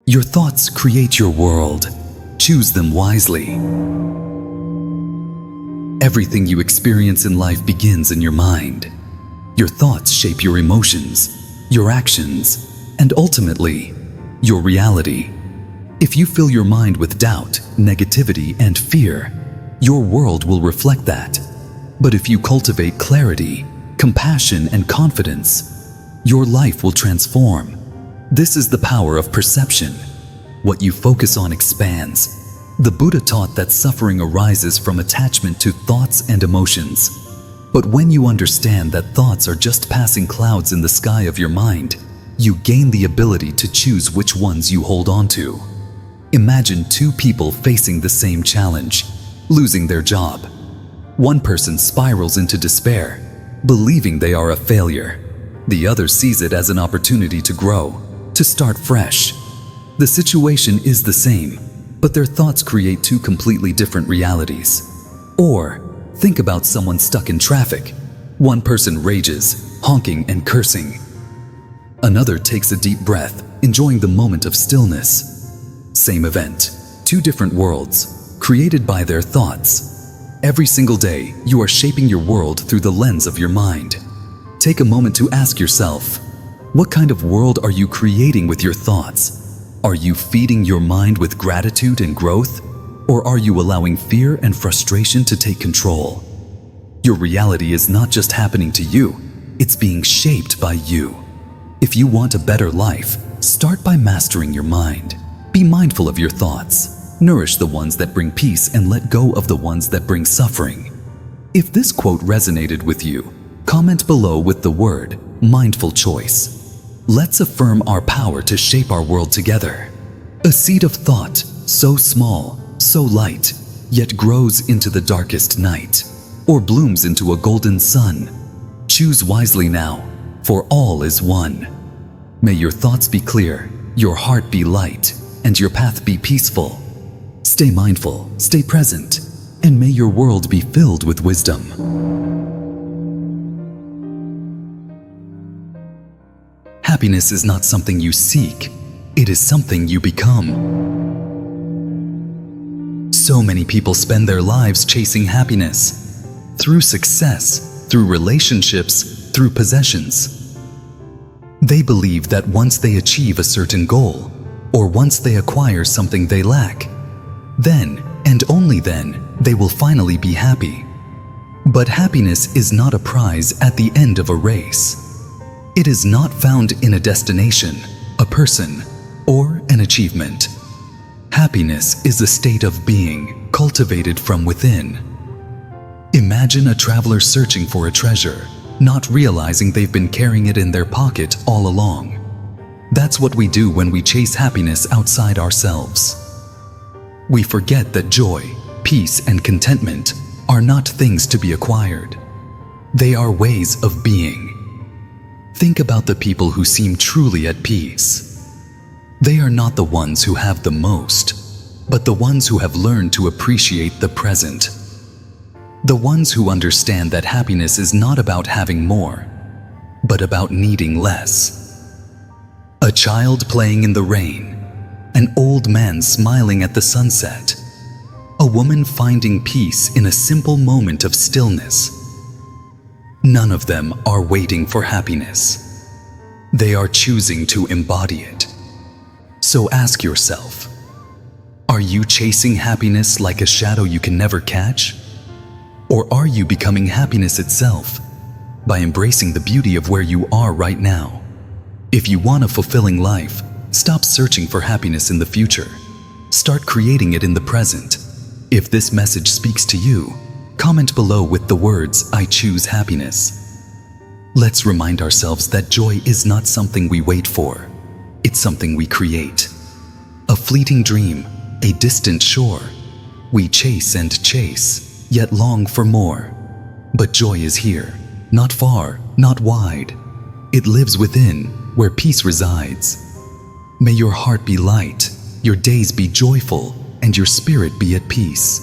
Your thoughts create your world. Choose them wisely. Everything you experience in life begins in your mind. Your thoughts shape your emotions, your actions, and ultimately, your reality. If you fill your mind with doubt, negativity, and fear, your world will reflect that. But if you cultivate clarity, compassion, and confidence, your life will transform. This is the power of perception. What you focus on expands. The Buddha taught that suffering arises from attachment to thoughts and emotions. But when you understand that thoughts are just passing clouds in the sky of your mind, you gain the ability to choose which ones you hold on to. Imagine two people facing the same challenge, losing their job. One person spirals into despair, believing they are a failure. The other sees it as an opportunity to grow, to start fresh. The situation is the same, but their thoughts create two completely different realities. Or, think about someone stuck in traffic. One person rages, honking and cursing. Another takes a deep breath, enjoying the moment of stillness. Same event, two different worlds, created by their thoughts. Every single day, you are shaping your world through the lens of your mind. Take a moment to ask yourself, what kind of world are you creating with your thoughts? Are you feeding your mind with gratitude and growth? Or are you allowing fear and frustration to take control? Your reality is not just happening to you, it's being shaped by you. If you want a better life, start by mastering your mind. Be mindful of your thoughts. Nourish the ones that bring peace and let go of the ones that bring suffering. If this quote resonated with you, comment below with the word mindful choice. Let's affirm our power to shape our world together. A seed of thought, so small, so light, yet grows into the darkest night, or blooms into a golden sun. Choose wisely now, for all is one. May your thoughts be clear, your heart be light, and your path be peaceful. Stay mindful, stay present, and may your world be filled with wisdom. Happiness is not something you seek, it is something you become. So many people spend their lives chasing happiness, through success, through relationships, through possessions. They believe that once they achieve a certain goal, or once they acquire something they lack, then, and only then, they will finally be happy. But happiness is not a prize at the end of a race. It is not found in a destination, a person, or an achievement. Happiness is a state of being cultivated from within. Imagine a traveler searching for a treasure, not realizing they've been carrying it in their pocket all along. That's what we do when we chase happiness outside ourselves. We forget that joy, peace, and contentment are not things to be acquired. They are ways of being. Think about the people who seem truly at peace. They are not the ones who have the most, but the ones who have learned to appreciate the present. The ones who understand that happiness is not about having more, but about needing less. A child playing in the rain, an old man smiling at the sunset, a woman finding peace in a simple moment of stillness. None of them are waiting for happiness. They are choosing to embody it. So ask yourself, are you chasing happiness like a shadow you can never catch? Or are you becoming happiness itself by embracing the beauty of where you are right now? If you want a fulfilling life, stop searching for happiness in the future. Start creating it in the present. If this message speaks to you, comment below with the words, "I choose happiness." Let's remind ourselves that joy is not something we wait for. It's something we create. A fleeting dream, a distant shore. We chase and chase, yet long for more. But joy is here, not far, not wide. It lives within, where peace resides. May your heart be light, your days be joyful, and your spirit be at peace.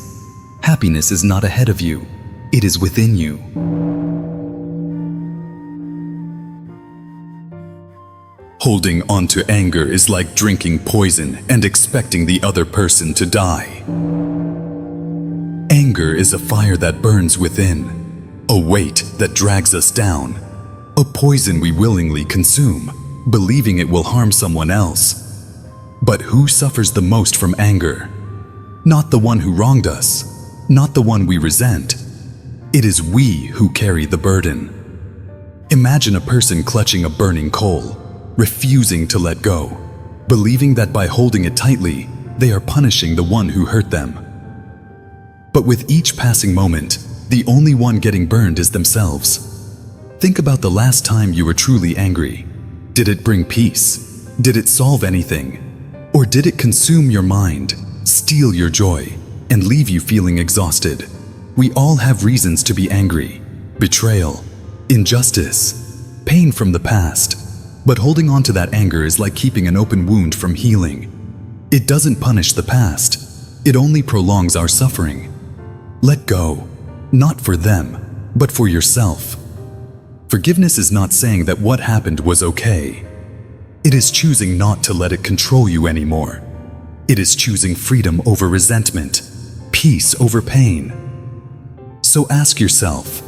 Happiness is not ahead of you, it is within you. Holding on to anger is like drinking poison and expecting the other person to die. Anger is a fire that burns within, a weight that drags us down, a poison we willingly consume, believing it will harm someone else. But who suffers the most from anger? Not the one who wronged us, not the one we resent. It is we who carry the burden. Imagine a person clutching a burning coal, refusing to let go, believing that by holding it tightly, they are punishing the one who hurt them. But with each passing moment, the only one getting burned is themselves. Think about the last time you were truly angry. Did it bring peace? Did it solve anything? Or did it consume your mind, steal your joy, and leave you feeling exhausted? We all have reasons to be angry: betrayal, injustice, pain from the past. But holding on to that anger is like keeping an open wound from healing. It doesn't punish the past, it only prolongs our suffering. Let go, not for them, but for yourself. Forgiveness is not saying that what happened was okay. It is choosing not to let it control you anymore. It is choosing freedom over resentment, peace over pain. So ask yourself,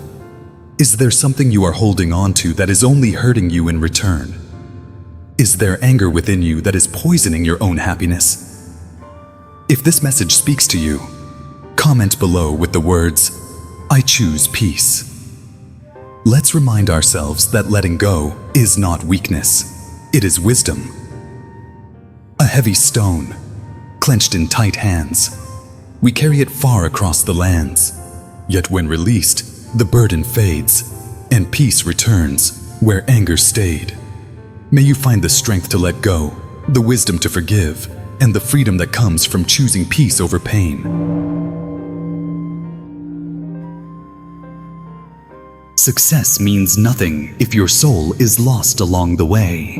is there something you are holding on to that is only hurting you in return? Is there anger within you that is poisoning your own happiness? If this message speaks to you, comment below with the words, "I choose peace." Let's remind ourselves that letting go is not weakness, it is wisdom. A heavy stone, clenched in tight hands, we carry it far across the lands. Yet when released, the burden fades, and peace returns where anger stayed. May you find the strength to let go, the wisdom to forgive, and the freedom that comes from choosing peace over pain. Success means nothing if your soul is lost along the way.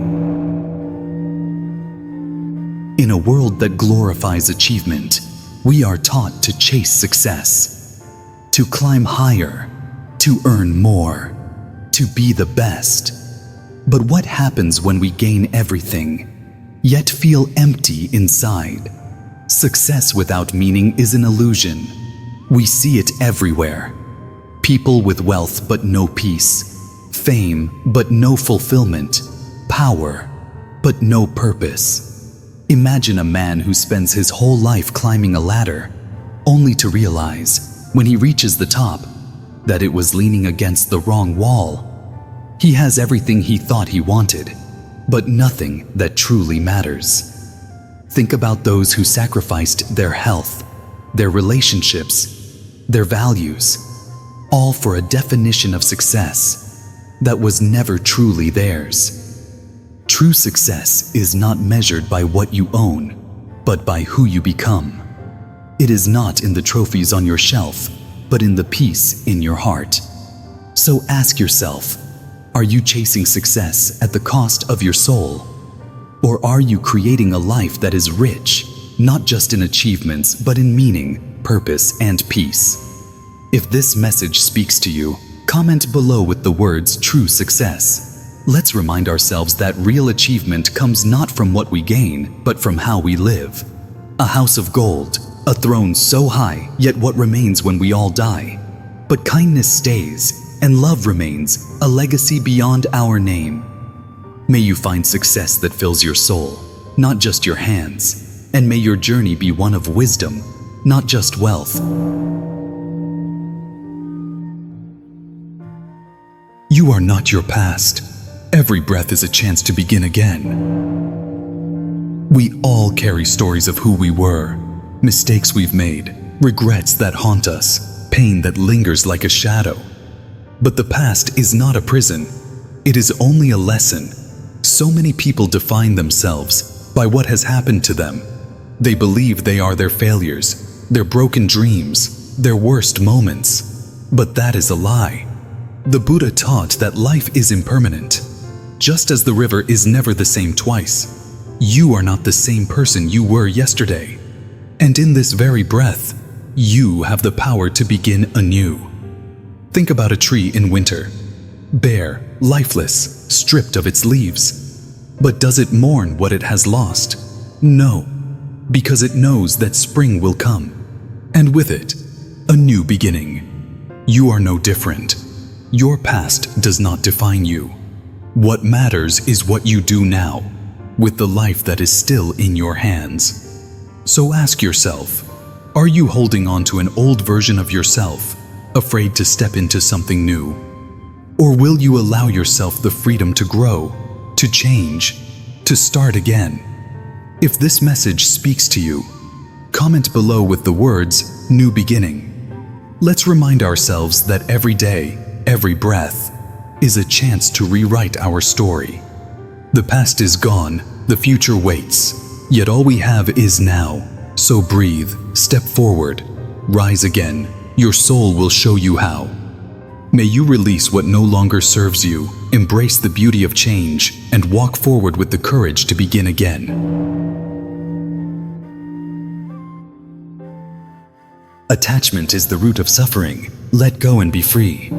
In a world that glorifies achievement, we are taught to chase success, to climb higher, to earn more, to be the best. But what happens when we gain everything, yet feel empty inside? Success without meaning is an illusion. We see it everywhere. People with wealth but no peace, fame but no fulfillment, power but no purpose. Imagine a man who spends his whole life climbing a ladder, only to realize, when he reaches the top, that it was leaning against the wrong wall. He has everything he thought he wanted, but nothing that truly matters. Think about those who sacrificed their health, their relationships, their values, all for a definition of success that was never truly theirs. True success is not measured by what you own, but by who you become. It is not in the trophies on your shelf, but in the peace in your heart. So ask yourself, are you chasing success at the cost of your soul? Or are you creating a life that is rich, not just in achievements, but in meaning, purpose, and peace? If this message speaks to you, comment below with the words "true success." Let's remind ourselves that real achievement comes not from what we gain, but from how we live. A house of gold, a throne so high, yet what remains when we all die? But kindness stays, and love remains, a legacy beyond our name. May you find success that fills your soul, not just your hands, and may your journey be one of wisdom, not just wealth. You are not your past. Every breath is a chance to begin again. We all carry stories of who we were, mistakes we've made, regrets that haunt us, pain that lingers like a shadow. But the past is not a prison. It is only a lesson. So many people define themselves by what has happened to them. They believe they are their failures, their broken dreams, their worst moments. But that is a lie. The Buddha taught that life is impermanent. Just as the river is never the same twice, you are not the same person you were yesterday. And in this very breath, you have the power to begin anew. Think about a tree in winter, bare, lifeless, stripped of its leaves. But does it mourn what it has lost? No, because it knows that spring will come, and with it, a new beginning. You are no different. Your past does not define you. What matters is what you do now, with the life that is still in your hands. So ask yourself, are you holding on to an old version of yourself, afraid to step into something new? Or will you allow yourself the freedom to grow, to change, to start again? If this message speaks to you, comment below with the words, "New Beginning." Let's remind ourselves that every day, every breath, is a chance to rewrite our story. The past is gone, the future waits, yet all we have is now. So breathe, step forward, rise again. Your soul will show you how. May you release what no longer serves you, embrace the beauty of change, and walk forward with the courage to begin again. Attachment is the root of suffering. Let go and be free.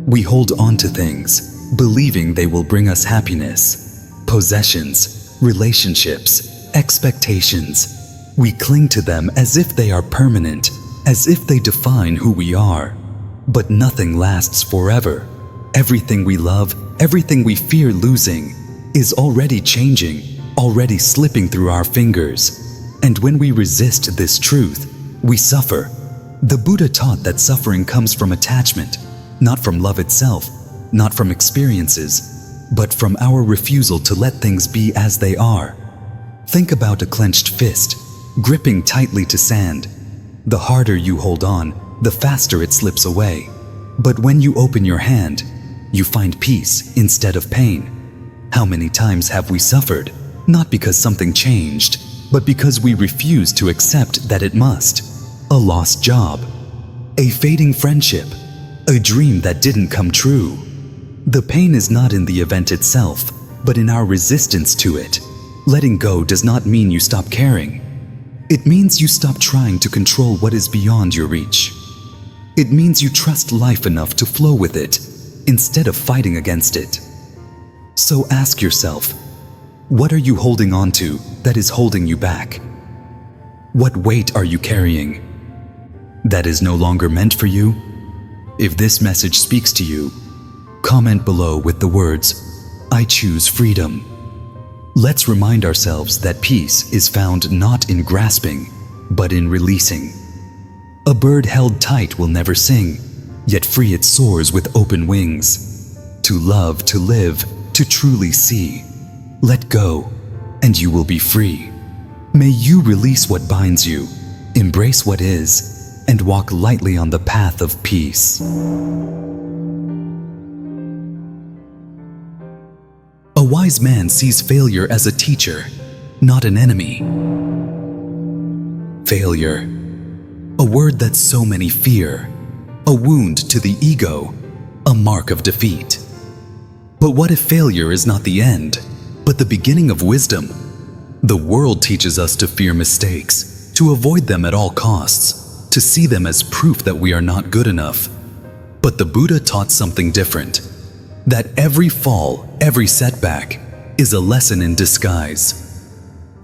We hold on to things, believing they will bring us happiness. Possessions, relationships, expectations. We cling to them as if they are permanent, as if they define who we are. But nothing lasts forever. Everything we love, everything we fear losing, is already changing, already slipping through our fingers. And when we resist this truth, we suffer. The Buddha taught that suffering comes from attachment, not from love itself, not from experiences, but from our refusal to let things be as they are. Think about a clenched fist, gripping tightly to sand. The harder you hold on, the faster it slips away. But when you open your hand, you find peace instead of pain. How many times have we suffered? Not because something changed, but because we refused to accept that it must. A lost job, a fading friendship, a dream that didn't come true. The pain is not in the event itself, but in our resistance to it. Letting go does not mean you stop caring. It means you stop trying to control what is beyond your reach. It means you trust life enough to flow with it, instead of fighting against it. So ask yourself, what are you holding on to that is holding you back? What weight are you carrying that is no longer meant for you? If this message speaks to you, comment below with the words, "I choose freedom." Let's remind ourselves that peace is found not in grasping, but in releasing. A bird held tight will never sing, yet free it soars with open wings. To love, to live, to truly see. Let go, and you will be free. May you release what binds you, embrace what is, and walk lightly on the path of peace. A wise man sees failure as a teacher, not an enemy. Failure, a word that so many fear, a wound to the ego, a mark of defeat. But what if failure is not the end, but the beginning of wisdom? The world teaches us to fear mistakes, to avoid them at all costs, to see them as proof that we are not good enough. But the Buddha taught something different, that every fall, every setback, is a lesson in disguise.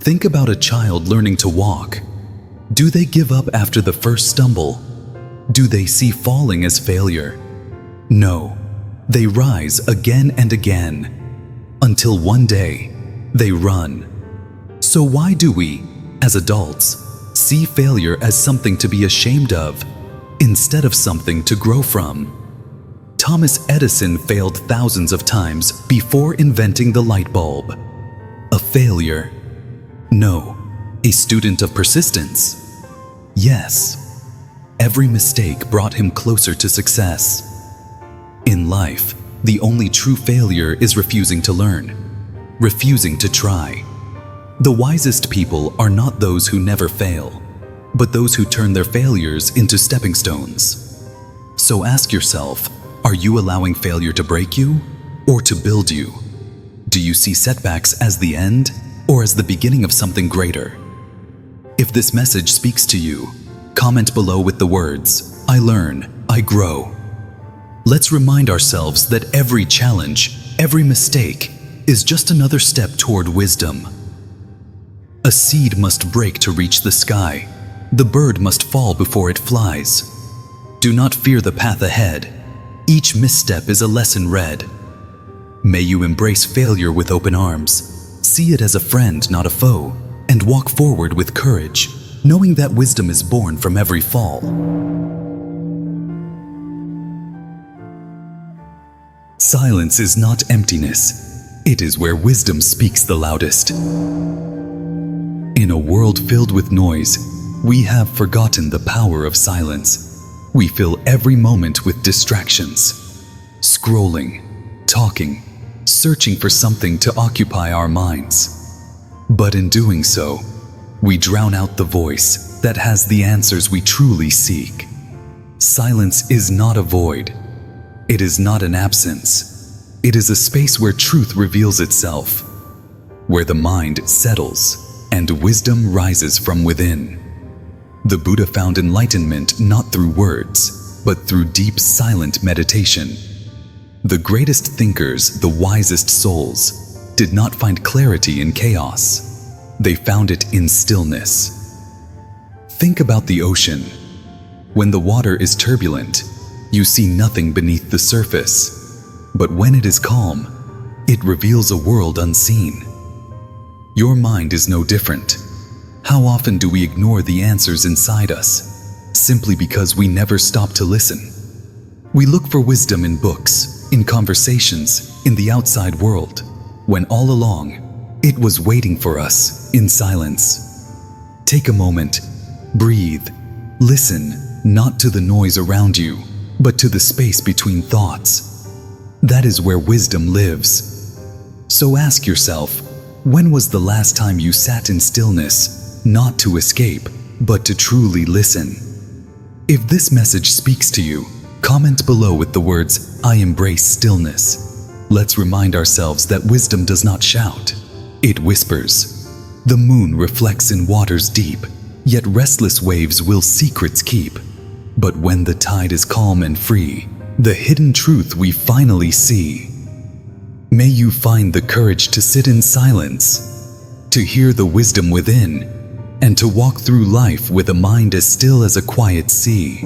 Think about a child learning to walk. Do they give up after the first stumble? Do they see falling as failure? No, they rise again and again, until one day, they run. So why do we, as adults, see failure as something to be ashamed of, instead of something to grow from? Thomas Edison failed thousands of times before inventing the light bulb. A failure? No. A student of persistence? Yes. Every mistake brought him closer to success. In life, the only true failure is refusing to learn, refusing to try. The wisest people are not those who never fail, but those who turn their failures into stepping stones. So ask yourself, are you allowing failure to break you or to build you? Do you see setbacks as the end or as the beginning of something greater? If this message speaks to you, comment below with the words, "I learn, I grow." Let's remind ourselves that every challenge, every mistake, is just another step toward wisdom. A seed must break to reach the sky. The bird must fall before it flies. Do not fear the path ahead. Each misstep is a lesson read. May you embrace failure with open arms. See it as a friend, not a foe, and walk forward with courage, knowing that wisdom is born from every fall. Silence is not emptiness. It is where wisdom speaks the loudest. In a world filled with noise, we have forgotten the power of silence. We fill every moment with distractions, scrolling, talking, searching for something to occupy our minds. But in doing so, we drown out the voice that has the answers we truly seek. Silence is not a void. It is not an absence. It is a space where truth reveals itself, where the mind settles and wisdom rises from within. The Buddha found enlightenment not through words, but through deep, silent meditation. The greatest thinkers, the wisest souls, did not find clarity in chaos. They found it in stillness. Think about the ocean. When the water is turbulent, you see nothing beneath the surface. But when it is calm, it reveals a world unseen. Your mind is no different. How often do we ignore the answers inside us, simply because we never stop to listen? We look for wisdom in books, in conversations, in the outside world, when all along, it was waiting for us in silence. Take a moment, breathe, listen, not to the noise around you, but to the space between thoughts. That is where wisdom lives. So ask yourself, when was the last time you sat in stillness, not to escape, but to truly listen? If this message speaks to you, comment below with the words, "I embrace stillness." Let's remind ourselves that wisdom does not shout, it whispers. The moon reflects in waters deep, yet restless waves will secrets keep. But when the tide is calm and free, the hidden truth we finally see. May you find the courage to sit in silence, to hear the wisdom within, and to walk through life with a mind as still as a quiet sea.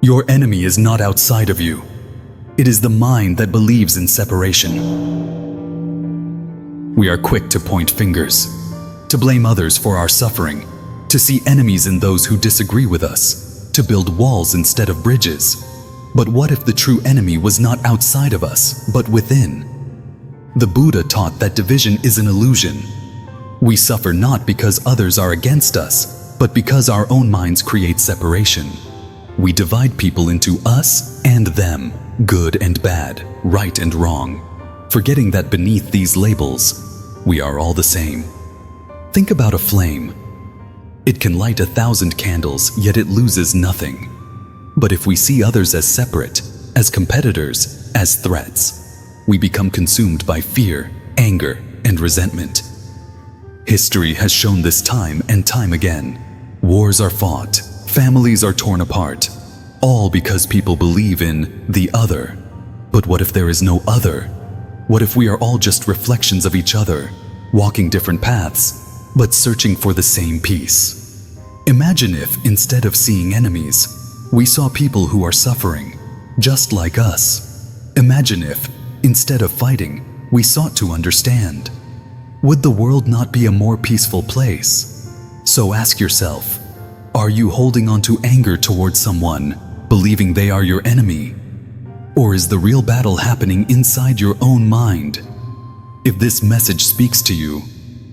Your enemy is not outside of you. It is the mind that believes in separation. We are quick to point fingers, to blame others for our suffering, to see enemies in those who disagree with us, to build walls instead of bridges. But what if the true enemy was not outside of us, but within? The Buddha taught that division is an illusion. We suffer not because others are against us, but because our own minds create separation. We divide people into us and them, good and bad, right and wrong, forgetting that beneath these labels, we are all the same. Think about a flame. It can light 1,000 candles, yet it loses nothing. But if we see others as separate, as competitors, as threats, we become consumed by fear, anger, and resentment. History has shown this time and time again. Wars are fought, families are torn apart, all because people believe in the other. But what if there is no other? What if we are all just reflections of each other, walking different paths, but searching for the same peace? Imagine if, instead of seeing enemies, we saw people who are suffering, just like us. Imagine if, instead of fighting, we sought to understand. Would the world not be a more peaceful place? So ask yourself, are you holding on to anger towards someone, believing they are your enemy? Or is the real battle happening inside your own mind? If this message speaks to you,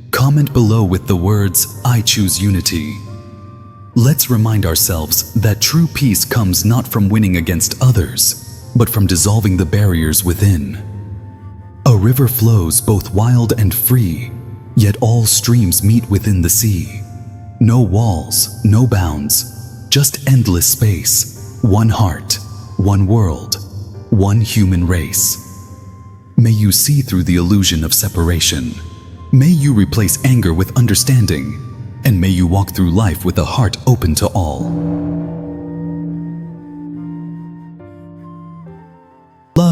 comment below with the words, "I choose unity." Let's remind ourselves that true peace comes not from winning against others, but from dissolving the barriers within. A river flows both wild and free, yet all streams meet within the sea. No walls, no bounds, just endless space, one heart, one world, one human race. May you see through the illusion of separation. May you replace anger with understanding, and may you walk through life with a heart open to all.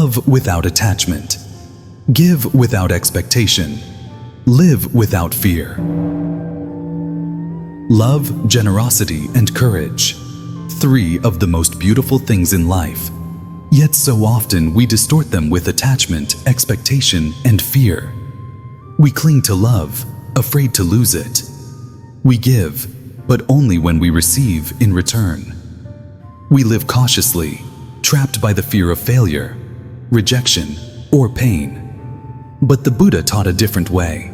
Love without attachment. Give without expectation. Live without fear. Love, generosity, and courage. 3 of the most beautiful things in life. Yet so often we distort them with attachment, expectation, and fear. We cling to love, afraid to lose it. We give, but only when we receive in return. We live cautiously, trapped by the fear of failure, rejection, or pain. But the Buddha taught a different way.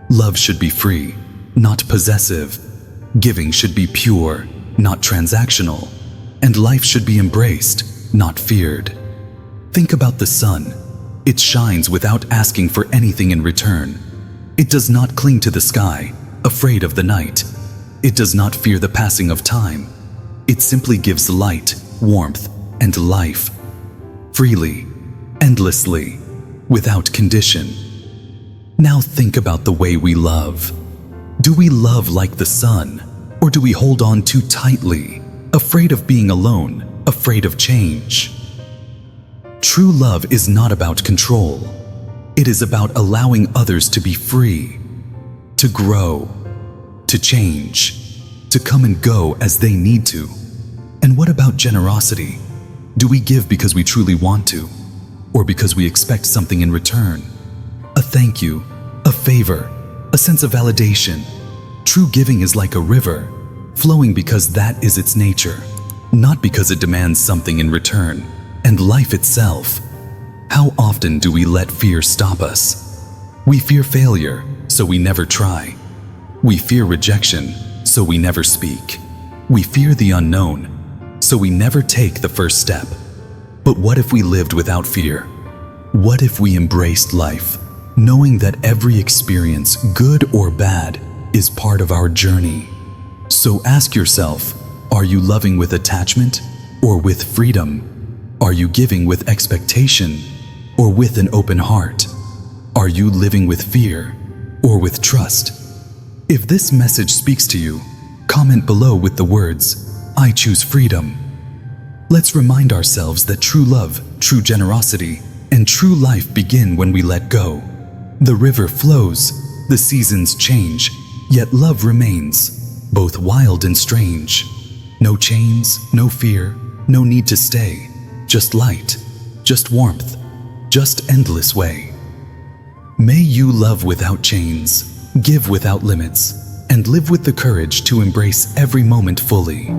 Love should be free, not possessive. Giving should be pure, not transactional. And life should be embraced, not feared. Think about the sun. It shines without asking for anything in return. It does not cling to the sky, afraid of the night. It does not fear the passing of time. It simply gives light, warmth, and life. Freely, endlessly, without condition. Now think about the way we love. Do we love like the sun, or do we hold on too tightly, afraid of being alone, afraid of change? True love is not about control. It is about allowing others to be free, to grow, to change, to come and go as they need to. And what about generosity? Do we give because we truly want to, or because we expect something in return? A thank you, a favor, a sense of validation. True giving is like a river, flowing because that is its nature, not because it demands something in return. And life itself. How often do we let fear stop us? We fear failure, so we never try. We fear rejection, so we never speak. We fear the unknown, so we never take the first step. But what if we lived without fear? What if we embraced life, knowing that every experience, good or bad, is part of our journey? So ask yourself, are you loving with attachment or with freedom? Are you giving with expectation or with an open heart? Are you living with fear or with trust? If this message speaks to you, comment below with the words, "I choose freedom." Let's remind ourselves that true love, true generosity, and true life begin when we let go. The river flows, the seasons change, yet love remains, both wild and strange. No chains, no fear, no need to stay. Just light, just warmth, just endless way. May you love without chains, give without limits, and live with the courage to embrace every moment fully.